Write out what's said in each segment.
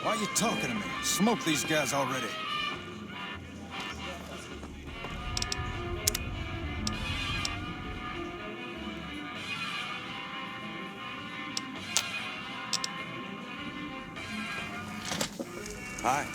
Why are you talking to me? Smoke these guys already. Hi.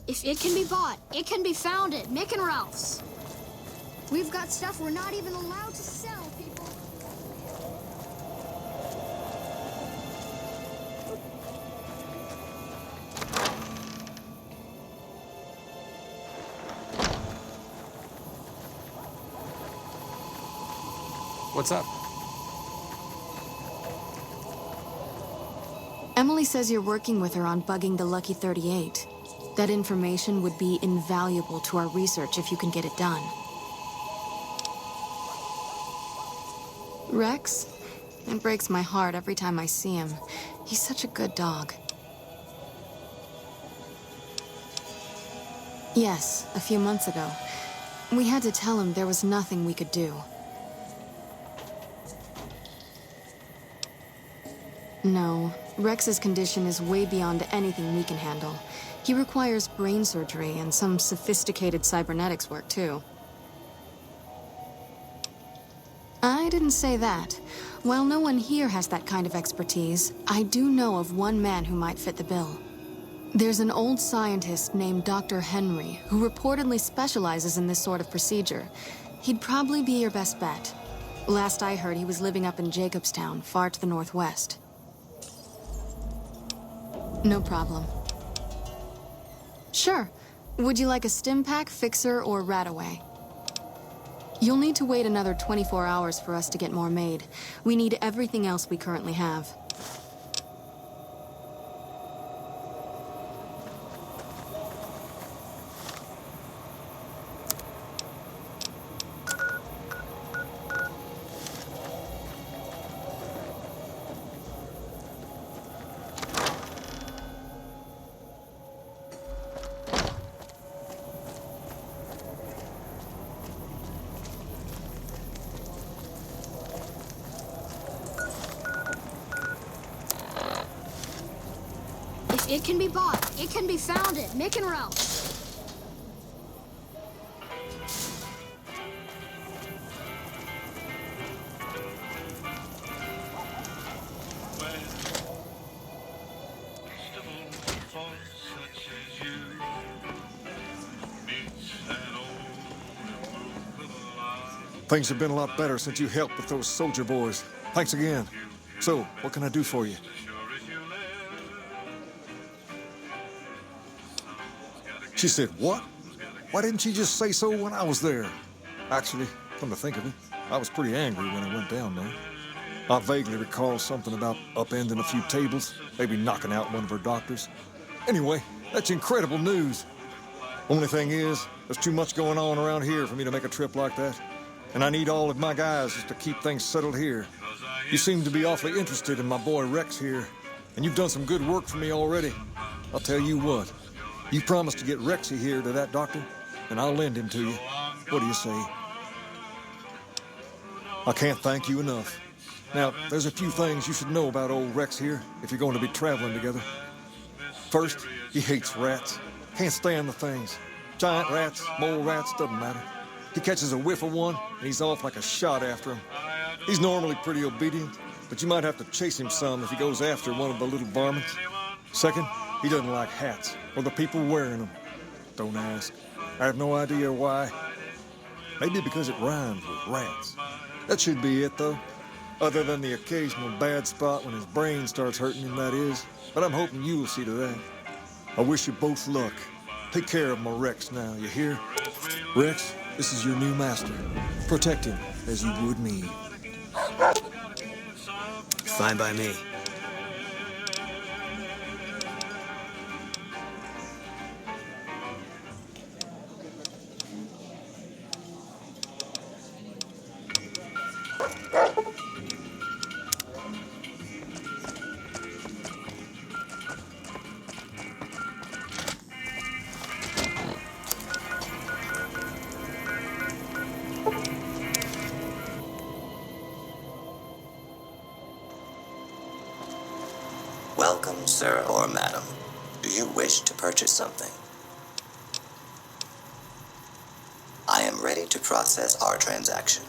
If it can be bought, it can be found at Mick and Ralph's. We've got stuff we're not even allowed to sell, people. What's up? Emily says you're working with her on bugging the Lucky 38. That information would be invaluable to our research if you can get it done. Rex? It breaks my heart every time I see him. He's such a good dog. Yes, a few months ago. We had to tell him there was nothing we could do. No, Rex's condition is way beyond anything we can handle. He requires brain surgery and some sophisticated cybernetics work, too. I didn't say that. While no one here has that kind of expertise, I do know of one man who might fit the bill. There's an old scientist named Dr. Henry who reportedly specializes in this sort of procedure. He'd probably be your best bet. Last I heard, he was living up in Jacobstown, far to the northwest. No problem. Sure. Would you like a stim pack, fixer, or rat-away? You'll need to wait another 24 hours for us to get more made. We need everything else we currently have. It can be bought. It can be found at Mick and Ralph's. Things have been a lot better since you helped with those soldier boys. Thanks again. So, what can I do for you? She said, what? Why didn't she just say so when I was there? Actually, come to think of it, I was pretty angry when I went down there. I vaguely recall something about upending a few tables, maybe knocking out one of her doctors. Anyway, that's incredible news. Only thing is, there's too much going on around here for me to make a trip like that. And I need all of my guys just to keep things settled here. You seem to be awfully interested in my boy Rex here, and you've done some good work for me already. I'll tell you what. You promised to get Rexy here to that doctor, and I'll lend him to you. What do you say? I can't thank you enough. Now, there's a few things you should know about old Rex here if you're going to be traveling together. First, he hates rats. Can't stand the things. Giant rats, mole rats, doesn't matter. He catches a whiff of one, and he's off like a shot after him. He's normally pretty obedient, but you might have to chase him some if he goes after one of the little varmints. Second, he doesn't like hats, or the people wearing them. Don't ask. I have no idea why. Maybe because it rhymes with rats. That should be it, though. Other than the occasional bad spot when his brain starts hurting him, that is. But I'm hoping you'll see to that. I wish you both luck. Take care of my Rex now, you hear? Rex, this is your new master. Protect him as you would me. Fine by me. Welcome, sir or madam. Do you wish to purchase something? I am ready to process our transaction.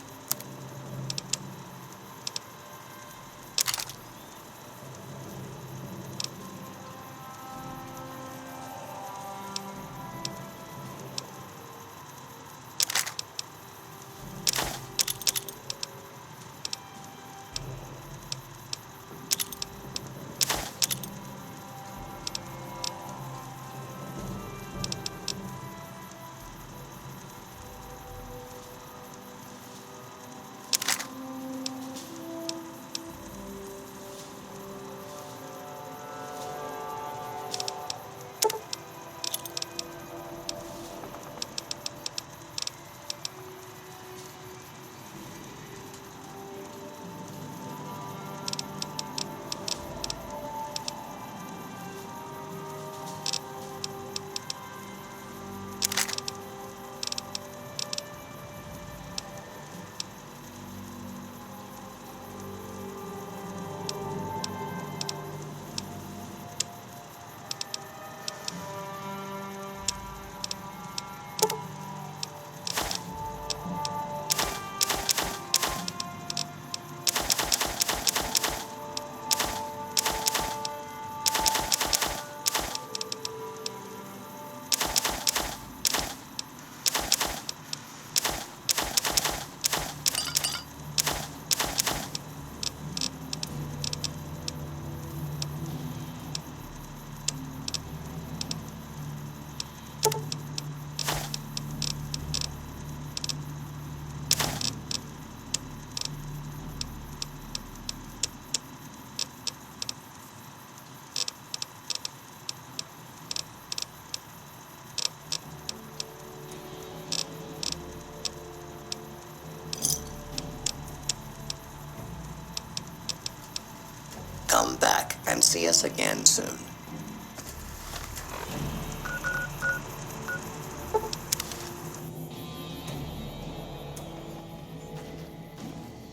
Come back and see us again soon.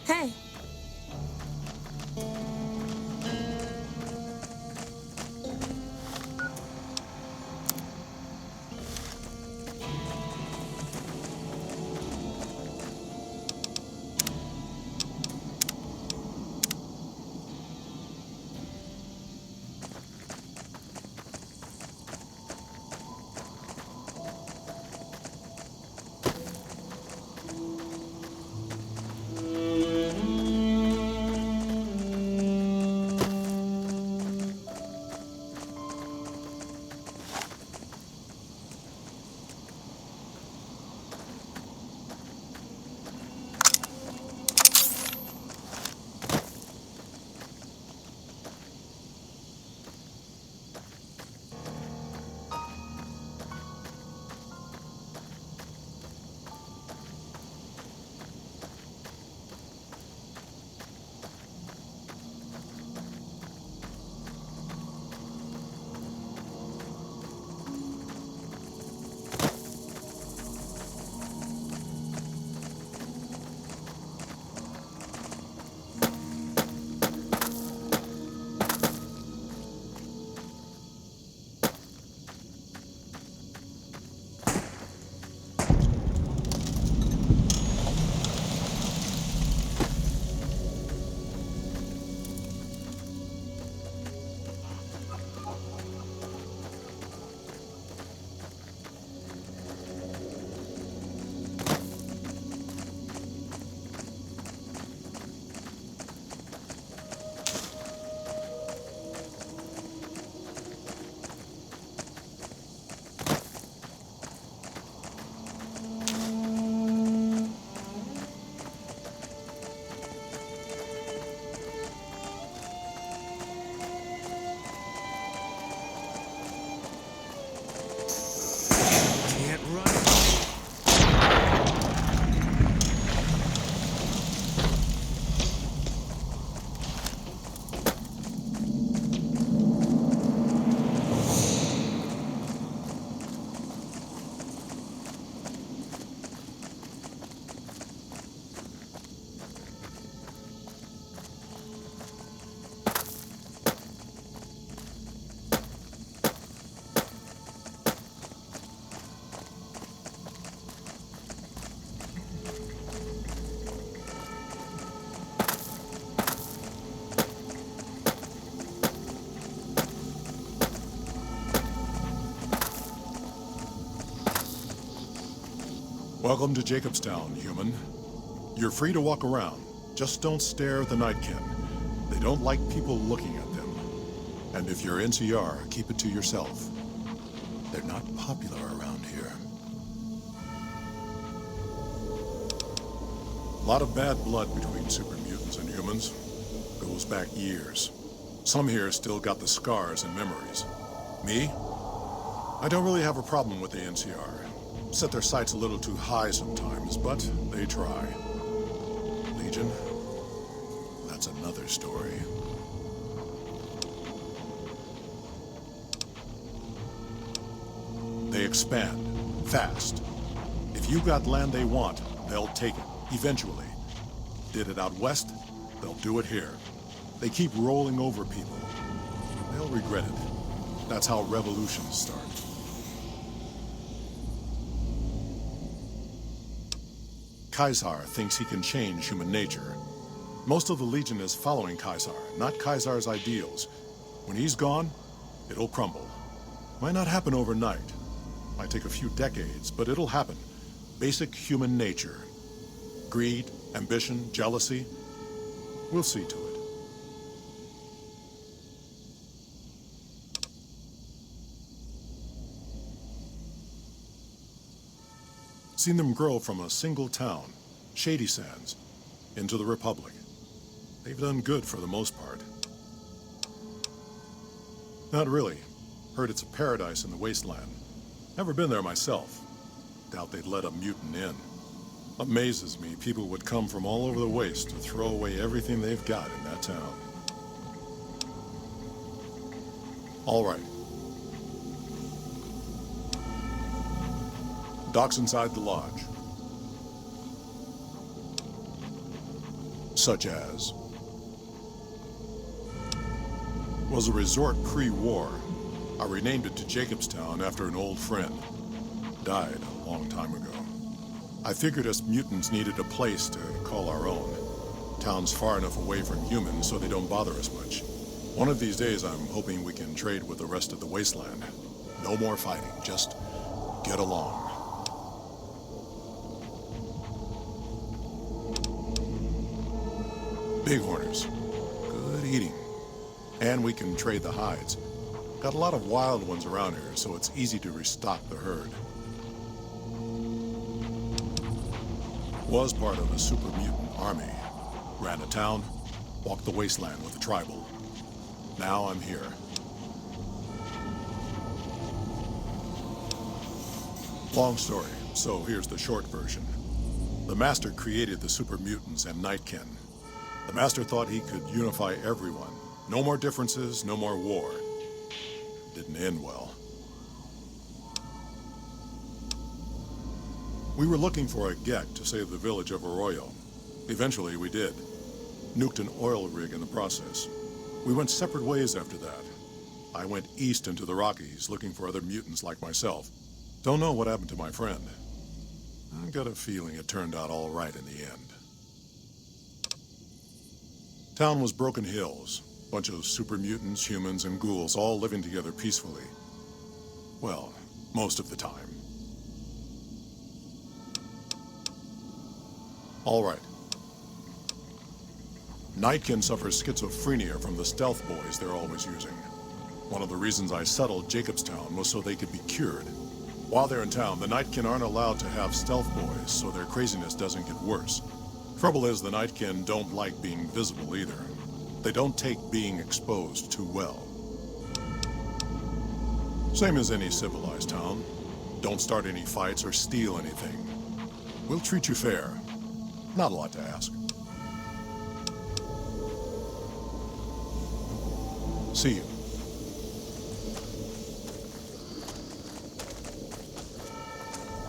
Hey. Welcome to Jacobstown, human. You're free to walk around. Just don't stare at the Nightkin. They don't like people looking at them. And if you're NCR, keep it to yourself. They're not popular around here. A lot of bad blood between super mutants and humans. Goes back years. Some here still got the scars and memories. Me? I don't really have a problem with the NCR. Set their sights a little too high sometimes, but they try. Legion? That's another story. They expand, fast. If you got land they want, they'll take it, eventually. Did it out west, they'll do it here. They keep rolling over people. They'll regret it. That's how revolutions start. Caesar thinks he can change human nature. Most of the Legion is following Caesar, not Caesar's ideals. When he's gone, it'll crumble. Might not happen overnight. Might take a few decades, but it'll happen. Basic human nature. Greed, ambition, jealousy. We'll see to it. Seen them grow from a single town, Shady Sands, into the Republic. They've done good for the most part. Not really. Heard it's a paradise in the wasteland. Never been there myself. Doubt they'd let a mutant in. Amazes me people would come from all over the waste to throw away everything they've got in that town. All right. Docks inside the lodge. Such as... was a resort pre-war. I renamed it to Jacobstown after an old friend. Died a long time ago. I figured us mutants needed a place to call our own. Town's far enough away from humans so they don't bother us much. One of these days I'm hoping we can trade with the rest of the wasteland. No more fighting, just get along. Bighorners. Good eating. And we can trade the hides. Got a lot of wild ones around here, so it's easy to restock the herd. Was part of a super mutant army. Ran a town, walked the wasteland with a tribal. Now I'm here. Long story, so here's the short version. The Master created the super mutants and Nightkin. The Master thought he could unify everyone. No more differences, no more war. Didn't end well. We were looking for a Gek to save the village of Arroyo. Eventually, we did. Nuked an oil rig in the process. We went separate ways after that. I went east into the Rockies, looking for other mutants like myself. Don't know what happened to my friend. I got a feeling it turned out all right in the end. Town was Broken Hills. Bunch of super mutants, humans, and ghouls all living together peacefully. Well, most of the time. All right. Nightkin suffers schizophrenia from the stealth boys they're always using. One of the reasons I settled Jacobstown was so they could be cured. While they're in town, the Nightkin aren't allowed to have stealth boys, so their craziness doesn't get worse. Trouble is, the Nightkin don't like being visible either. They don't take being exposed too well. Same as any civilized town. Don't start any fights or steal anything. We'll treat you fair. Not a lot to ask. See you.